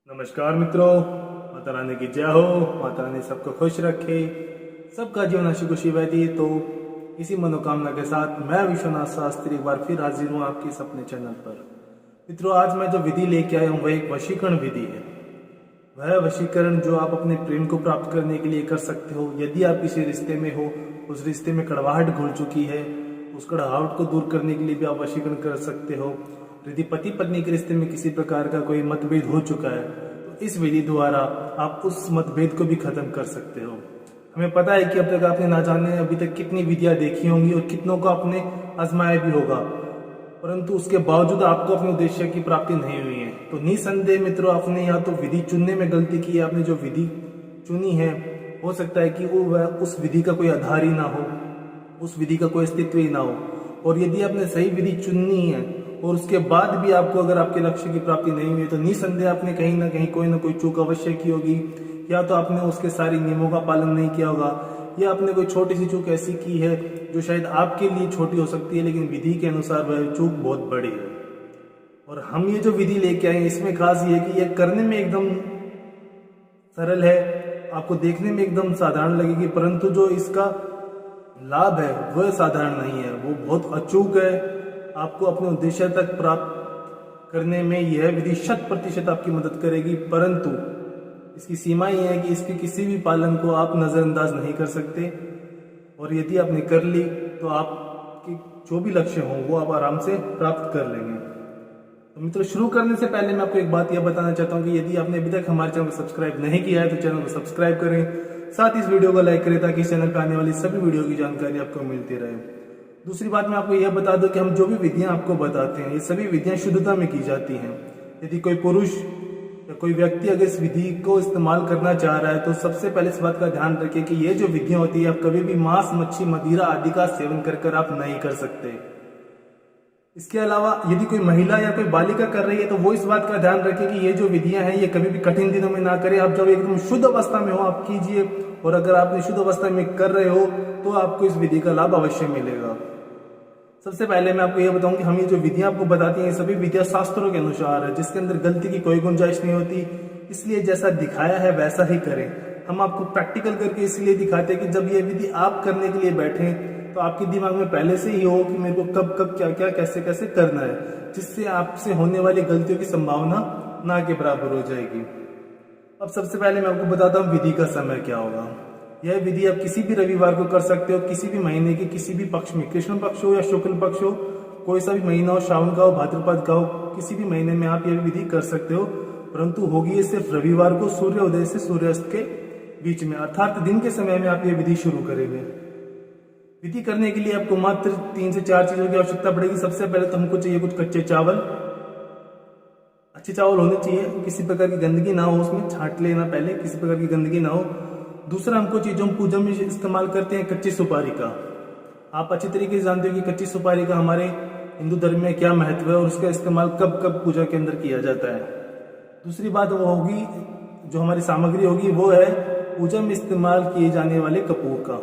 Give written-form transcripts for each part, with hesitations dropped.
नमस्कार मित्रों, माता रानी की जय हो। माता रानी सबको खुश रखे, सबका जीवन हंसी खुशी व्यतीत। तो इसी मनोकामना के साथ मैं विश्वनाथ शास्त्री एक बार फिर हाजिर हूँ आपके इस अपने चैनल पर। मित्रों, आज मैं जो विधि लेके आया हूँ वह एक वशीकरण विधि है। वह वशीकरण जो आप अपने प्रेम को प्राप्त करने के लिए कर सकते हो। यदि आप किसी रिश्ते में हो, उस रिश्ते में कड़वाहट घुल चुकी है, उस कड़वाहट को दूर करने के लिए भी आप वशीकरण कर सकते हो। यदि पति पत्नी के रिश्ते में किसी प्रकार का कोई मतभेद हो चुका है तो इस विधि द्वारा आप उस मतभेद को भी खत्म कर सकते हो। हमें पता है कि अब तक आपने ना जाने अभी तक कितनी विधियां देखी होंगी और कितनों को आपने आजमाया भी होगा, परंतु उसके बावजूद आपको अपने उद्देश्य की प्राप्ति नहीं हुई है। तो निसंदेह मित्रों, आपने या तो विधि चुनने में गलती की है। आपने जो विधि चुनी है, हो सकता है कि वो उस विधि का कोई आधार ही ना हो, उस विधि का कोई अस्तित्व ही ना हो। और यदि आपने सही विधि चुननी है और उसके बाद भी आपको अगर आपके लक्ष्य की प्राप्ति नहीं हुई तो निसंदेह आपने कहीं ना कोई चूक अवश्य की होगी। या तो आपने उसके सारे नियमों का पालन नहीं किया होगा, या आपने कोई छोटी सी चूक ऐसी की है जो शायद आपके लिए छोटी हो सकती है लेकिन विधि के अनुसार वह चूक बहुत बड़ी है। और हम ये जो विधि लेके आए इसमें खास ये है कि यह करने में एकदम सरल है, आपको देखने में एकदम साधारण लगेगी, परंतु जो इसका लाभ है वह साधारण नहीं है, वो बहुत अचूक है। आपको अपने उद्देश्य तक प्राप्त करने में यह विधि 100% आपकी मदद करेगी, परंतु इसकी सीमा यह है कि इसके किसी भी पालन को आप नजरअंदाज नहीं कर सकते। और यदि आपने कर ली तो आपके जो भी लक्ष्य हों वो आप आराम से प्राप्त कर लेंगे। तो मित्रों, शुरू करने से पहले मैं आपको एक बात यह बताना चाहता हूं कि यदि आपने अभी तक हमारे चैनल को सब्सक्राइब नहीं किया है तो चैनल को सब्सक्राइब करें, साथ ही इस वीडियो को लाइक करें ताकि इस चैनल पर आने वाली सभी वीडियो की जानकारी आपको मिलती रहे। दूसरी बात मैं आपको यह बता दूं कि हम जो भी विधियां आपको बताते हैं ये सभी विधियां शुद्धता में की जाती हैं। यदि कोई पुरुष या कोई व्यक्ति अगर इस विधि को इस्तेमाल करना चाह रहा है तो सबसे पहले इस बात का ध्यान रखें कि ये जो विधियां होती है आप कभी भी मांस, मच्छी, मदिरा आदि का सेवन कर आप नहीं कर सकते। इसके अलावा यदि कोई महिला या कोई बालिका कर रही है तो वो इस बात का ध्यान रखे कि ये जो विधियां हैं ये कभी भी कठिन दिनों में ना करें। आप जब एकदम शुद्ध अवस्था में हो आप कीजिए, और अगर आपने शुद्ध अवस्था में कर रहे हो तो आपको इस विधि का लाभ अवश्य मिलेगा। सबसे पहले मैं आपको यह बताऊं कि हम ये जो विधियां आपको बताती हैं सभी विधियां शास्त्रों के अनुसार है, जिसके अंदर गलती की कोई गुंजाइश नहीं होती। इसलिए जैसा दिखाया है वैसा ही करें। हम आपको प्रैक्टिकल करके इसलिए दिखाते हैं कि जब ये विधि आप करने के लिए बैठे तो आपके दिमाग में पहले से ही हो कि मेरे को कब कब क्या क्या कैसे कैसे करना है, जिससे आपसे होने वाली गलतियों की संभावना ना के बराबर हो जाएगी। अब सबसे पहले मैं आपको बताता हूँ विधि का समय क्या होगा। यह विधि आप किसी भी रविवार को कर सकते हो, किसी भी महीने के किसी भी पक्ष में, कृष्ण पक्ष हो या शुक्ल पक्ष हो, कोई सा भी महीना हो, श्रावण का हो, भाद्रपद का हो, किसी भी महीने में आप यह विधि कर सकते हो। परंतु होगी ये सिर्फ रविवार को सूर्योदय से सूर्यास्त के बीच में, अर्थात दिन के समय में आप ये विधि शुरू करेंगे। विधि करने के लिए आपको मात्र 3 से 4 चीजों की आवश्यकता पड़ेगी। सबसे पहले तो हमको चाहिए कुछ कच्चे चावल। अच्छे चावल होने चाहिए, किसी प्रकार की गंदगी ना हो, उसमें छांट लेना पहले, किसी प्रकार की गंदगी ना हो। दूसरा हमको चीज जो हम पूजा में इस्तेमाल करते हैं कच्ची सुपारी का। आप अच्छी तरीके से जानते हो कि कच्ची सुपारी का हमारे हिंदू धर्म में क्या महत्व है और उसका इस्तेमाल कब कब पूजा के अंदर किया जाता है। दूसरी बात वो होगी, जो हमारी सामग्री होगी वो है पूजा में इस्तेमाल किए जाने वाले कपूर का।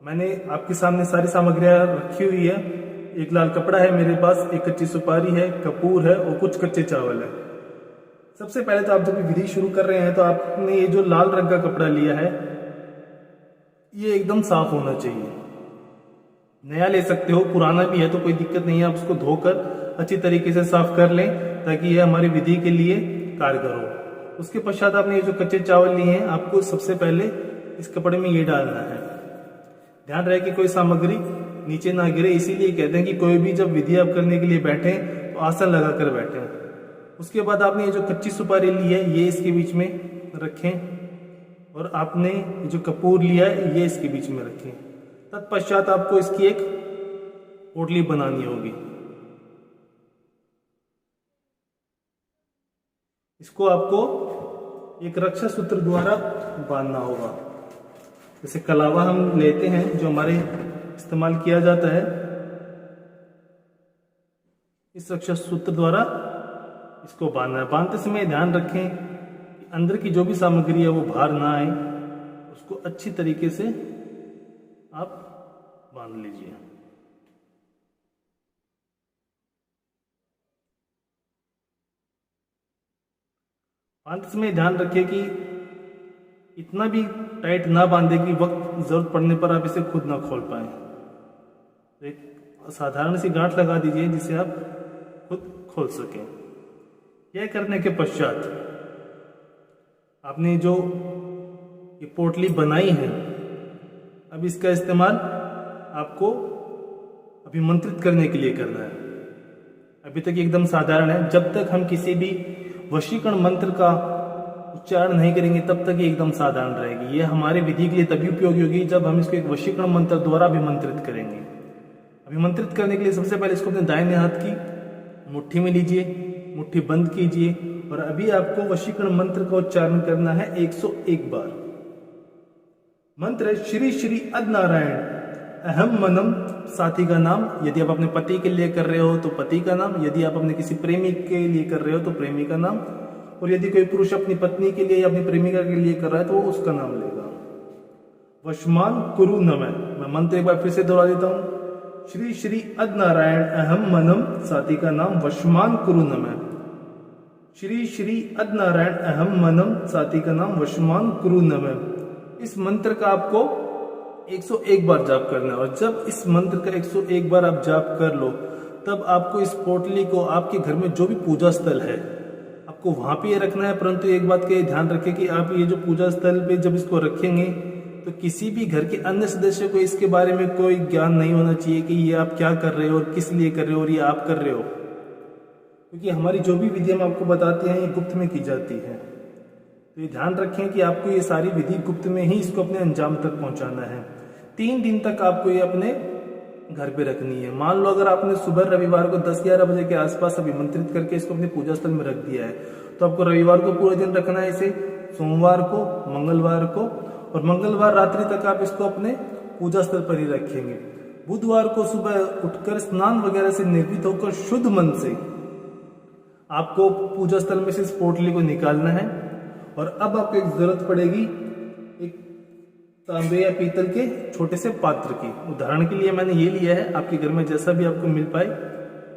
मैंने आपके सामने सारी सामग्रियां रखी हुई है। एक लाल कपड़ा है मेरे पास, एक कच्ची सुपारी है, कपूर है और कुछ कच्चे चावल है। सबसे पहले तो आप जब विधि शुरू कर रहे हैं तो आपने ये जो लाल रंग का कपड़ा लिया है ये एकदम साफ होना चाहिए। नया ले सकते हो, पुराना भी है तो कोई दिक्कत नहीं है, आप उसको धोकर अच्छी तरीके से साफ कर लें ताकि यह हमारी विधि के लिए कारगर हो। उसके पश्चात आपने ये जो कच्चे चावल लिए हैं आपको सबसे पहले इस कपड़े में ये डालना है। ध्यान रहे कि कोई सामग्री नीचे ना गिरे, इसीलिए कहते हैं कि कोई भी जब विधि आप करने के लिए बैठे तो आसन लगाकर बैठे। उसके बाद आपने ये जो कच्ची सुपारी ली है ये इसके बीच में रखें, और आपने ये जो कपूर लिया है ये इसके बीच में रखें। तत्पश्चात आपको इसकी एक पोटली बनानी होगी। इसको आपको एक रक्षा सूत्र द्वारा बांधना होगा। जैसे कलावा हम लेते हैं जो हमारे इस्तेमाल किया जाता है, इस रक्षा सूत्र द्वारा इसको बांधना है। बांधते समय ध्यान रखें कि अंदर की जो भी सामग्री है वो बाहर ना आए, उसको अच्छी तरीके से आप बांध लीजिए। बांधते समय ध्यान रखिए कि इतना भी टाइट ना बांधे कि वक्त जरूरत पड़ने पर आप इसे खुद ना खोल पाए। तो एक साधारण सी गांठ लगा दीजिए जिसे आप खुद खोल सकें। यह करने के पश्चात आपने जो ये पोटली बनाई है, अब इसका इस्तेमाल आपको अभिमंत्रित करने के लिए करना है। अभी तक एकदम साधारण है, जब तक हम किसी भी वशीकरण मंत्र का उच्चारण नहीं करेंगे तब तक ये एकदम साधारण रहेगी। ये हमारे विधि के लिए तभी उपयोगी होगी जब हम इसको एक वशीकरण मंत्र द्वारा अभिमंत्रित करेंगे। अभिमंत्रित करने के लिए सबसे पहले इसको अपने दाहिने हाथ की मुट्ठी में लीजिए, मुट्ठी बंद कीजिए और अभी आपको वशीकरण मंत्र का उच्चारण करना है 101 बार। मंत्र है श्री श्री अदनारायण अहम मनम, साथी का नाम। यदि आप अपने पति के लिए कर रहे हो तो पति का नाम, यदि आप अपने किसी प्रेमी के लिए कर रहे हो तो प्रेमी का नाम, और यदि कोई पुरुष अपनी पत्नी के लिए या अपनी प्रेमिका के लिए कर रहा है तो वो उसका नाम लेगा। वशमान कुरु नमः। मैं मंत्र एक बार फिर से दोहरा देता हूं। श्री श्री अदनारायण अहम मनम, साथी का नाम वशमान कुरु नमः। श्री श्री अदनारायण अहम मनम, साथी का नाम वशमान कुरु नमः। इस मंत्र का आपको 101 बार जाप करना है और जब इस मंत्र का 101 बार आप जाप कर लो तब आपको इस पोटली को आपके घर में जो भी पूजा स्थल है आपको वहां पे रखना है। परंतु एक बात का ध्यान रखें कि आप ये जो पूजा स्थल पे जब इसको रखेंगे तो किसी भी घर के अन्य सदस्य को इसके बारे में कोई ज्ञान नहीं होना चाहिए कि ये आप क्या कर रहे हो और किस लिए कर रहे हो और ये आप कर रहे हो, क्योंकि हमारी जो भी विधि हम आपको बताते हैं ये गुप्त में की जाती है। तो ये ध्यान रखें कि आपको ये सारी विधि गुप्त में ही इसको अपने अंजाम तक पहुंचाना है। 3 दिन तक आपको ये अपने घर पे रखनी है। मान लो अगर आपने सुबह रविवार को 10-11 बजे के आसपास अभिमंत्रित करके इसको अपने पूजा स्थल में रख दिया है तो आपको रविवार को पूरे दिन रखना है इसे, सोमवार को, मंगलवार को, और मंगलवार रात्रि तक आप इसको अपने पूजा स्थल पर ही रखेंगे। बुधवार को सुबह उठकर स्नान वगैरह से निर्मित होकर शुद्ध मन से आपको पूजा स्थल में से इस पोटली को निकालना है। और अब आपको एक जरूरत पड़ेगी एक तांबे या पीतल के छोटे से पात्र की। उदाहरण के लिए मैंने ये लिया है, आपके घर में जैसा भी आपको मिल पाए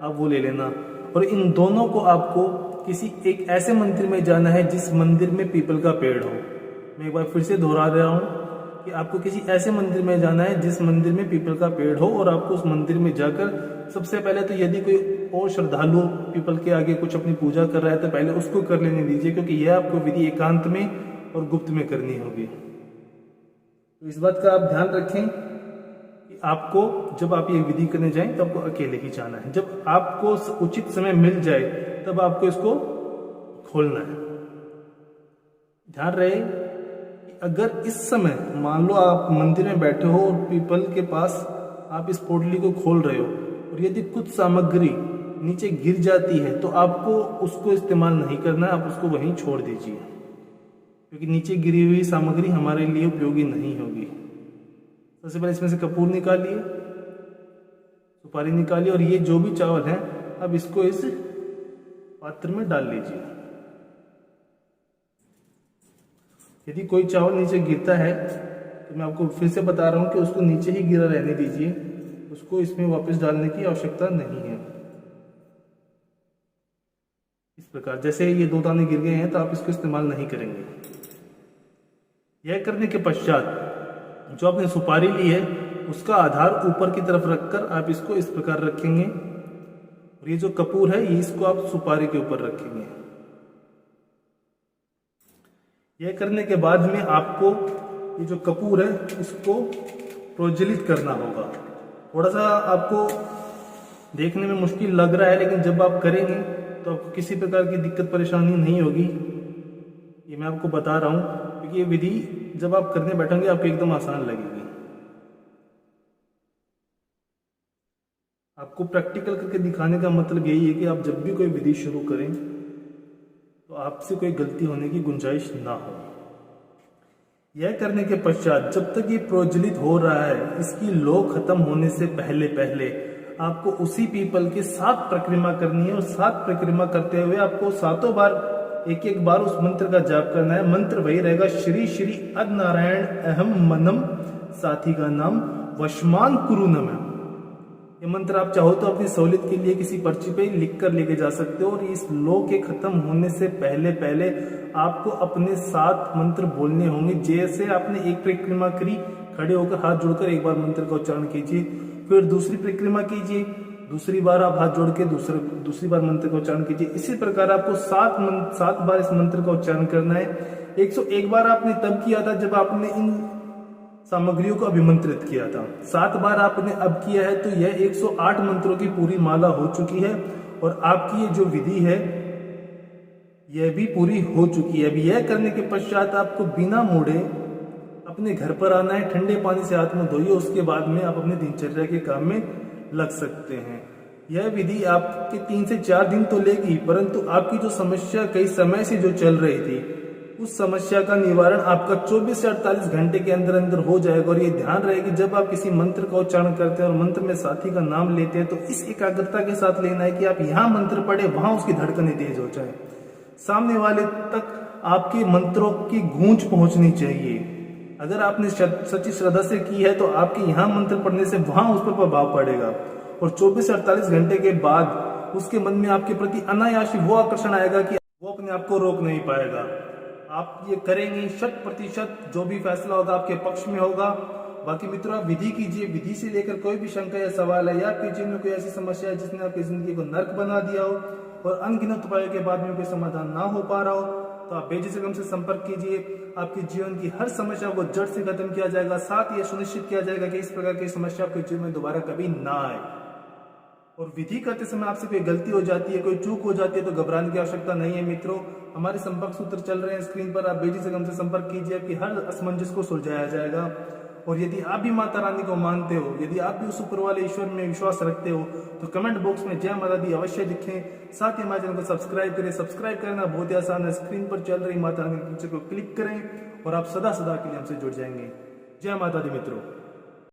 आप वो ले लेना। और इन दोनों को आपको किसी एक ऐसे मंदिर में जाना है जिस मंदिर में पीपल का पेड़ हो। मैं एक बार फिर से दोहरा रहा हूँ कि आपको किसी ऐसे मंदिर में जाना है जिस मंदिर में पीपल का पेड़ हो और आपको उस मंदिर में जाकर सबसे पहले तो यदि कोई और श्रद्धालु पीपल के आगे कुछ अपनी पूजा कर रहा है तो पहले उसको कर लेने दीजिए, क्योंकि यह आपको विधि एकांत में और गुप्त में करनी होगी। तो इस बात का आप ध्यान रखें कि आपको जब आप ये विधि करने जाएं तो आपको अकेले ही जाना है। जब आपको उचित समय मिल जाए तब आपको इसको खोलना है। ध्यान रहे कि अगर इस समय मान लो आप मंदिर में बैठे हो और पीपल के पास आप इस पोटली को खोल रहे हो और यदि कुछ सामग्री नीचे गिर जाती है तो आपको उसको इस्तेमाल नहीं करना है, आप उसको वहीं छोड़ दीजिए, क्योंकि नीचे गिरी हुई सामग्री हमारे लिए उपयोगी नहीं होगी। सबसे पहले इसमें से कपूर निकालिए, सुपारी निकालिए और ये जो भी चावल है अब इसको इस पात्र में डाल लीजिए। यदि कोई चावल नीचे गिरता है तो मैं आपको फिर से बता रहा हूं कि उसको नीचे ही गिरा रहने दीजिए, उसको इसमें वापस डालने की आवश्यकता नहीं है। इस प्रकार जैसे ये 2 दाने गिर गए हैं तो आप इसको इस्तेमाल नहीं करेंगे। यह करने के पश्चात जो आपने सुपारी ली है उसका आधार ऊपर की तरफ रखकर आप इसको इस प्रकार रखेंगे और ये जो कपूर है ये इसको आप सुपारी के ऊपर रखेंगे। यह करने के बाद में आपको ये जो कपूर है इसको प्रोज्वलित करना होगा। थोड़ा सा आपको देखने में मुश्किल लग रहा है, लेकिन जब आप करेंगे तो आपको किसी प्रकार की दिक्कत परेशानी नहीं होगी। ये मैं आपको बता रहा हूं क्योंकि ये विधि जब आप करने बैठेंगे आपको एकदम आसान लगेगी। आपको प्रैक्टिकल करके दिखाने का मतलब यही है कि आप जब भी कोई विधि शुरू करें तो आपसे कोई गलती होने की गुंजाइश ना हो। यह करने के पश्चात जब तक ये प्रज्वलित हो रहा है इसकी लौ खत्म होने से पहले पहले आपको उसी पीपल की 7 परिक्रमा करनी है और 7 परिक्रमा करते हुए आपको 7 बार एक बार उस मंत्र का जाप करना है। मंत्र वही रहेगा, श्री श्री अदनारायण अहम मनम, साथी का नाम वशमान कुरु नमः। ये मंत्र आप चाहो तो अपनी सहूलियत के लिए किसी पर्ची पे लिख कर लेके जा सकते हो, और इस लो के खत्म होने से पहले पहले आपको अपने 7 मंत्र बोलने होंगे। जैसे आपने एक परिक्रमा करी, खड़े होकर हाथ जोड़कर एक बार मंत्र का उच्चारण कीजिए, फिर दूसरी परिक्रमा कीजिए, दूसरी बार आप हाथ जोड़ के दूसरी बार मंत्र का उच्चारण कीजिए। इसी प्रकार आपको 7 बार इस मंत्र का उच्चारण करना है। 101 बार आपने तब किया था जब आपने इन सामग्रियों को अभिमंत्रित किया था। 7 बार आपने अब किया है, तो यह 108 मंत्रों की पूरी माला हो चुकी है, और आपकी ये जो विधि है यह भी पूरी हो चुकी है। अब यह करने के पश्चात आपको बिना मोड़े अपने घर पर आना है, ठंडे पानी से हाथ मुंह धोइए, उसके बाद में आप अपने दिनचर्या के काम में लग सकते हैं। यह विधि आपके 3 से 4 दिन तो लेगी, परंतु आपकी जो समस्या कई समय से जो चल रही थी, उस समस्या का निवारण आपका 24 से 48 घंटे के अंदर अंदर हो जाएगा। और ये ध्यान रहे कि जब आप किसी मंत्र का उच्चारण करते हैं और मंत्र में साथी का नाम लेते हैं, तो इस एकाग्रता के साथ लेना है कि आप यहाँ मंत्र पढ़े, वहां उसकी धड़कनें तेज हो जाए, सामने वाले तक आपके मंत्रों की गूंज पहुंचनी चाहिए। अगर आपने सच्ची श्रद्धा से की है, तो आपके यहाँ मंत्र पढ़ने से वहां उस पर प्रभाव पड़ेगा, और 24 से 48 घंटे के बाद उसके मन में आपके प्रति अनायास वो आकर्षण आएगा कि वो अपने आप को रोक नहीं पाएगा। आप ये करेंगे, 100% जो भी फैसला होगा आपके पक्ष में होगा। बाकी मित्रों, आप विधि कीजिए। विधि से लेकर कोई भी शंका या सवाल है, या आपके जीवन में कोई ऐसी समस्या है जिसने आपकी जिंदगी को नर्क बना दिया हो और अनगिनत उपायों के बाद में कोई समाधान ना हो पा रहा हो, तो आप बेझिझक हमसे संपर्क कीजिए। आपके जीवन की हर समस्या को जड़ से खत्म किया जाएगा। साथ ही यह सुनिश्चित किया जाएगा कि इस प्रकार की समस्या आपके जीवन में दोबारा कभी ना आए। और विधि करते समय आपसे कोई गलती हो जाती है, कोई चूक हो जाती है, तो घबराने की आवश्यकता नहीं है मित्रों। हमारे संपर्क सूत्र चल रहे हैं स्क्रीन पर, आप बेझिझक हमसे संपर्क कीजिए। आपकी हर असमंजस को सुलझाया जाएगा। और यदि आप भी माता रानी को मानते हो, यदि आप भी उस ऊपर वाले ईश्वर में विश्वास रखते हो, तो कमेंट बॉक्स में जय माता दी अवश्य लिखें। साथ ही हमारे चैनल को सब्सक्राइब करें। सब्सक्राइब करना बहुत ही आसान है, स्क्रीन पर चल रही माता रानी के पिक्चर को क्लिक करें और आप सदा सदा के लिए हमसे जुड़ जाएंगे। जय माता दी मित्रों।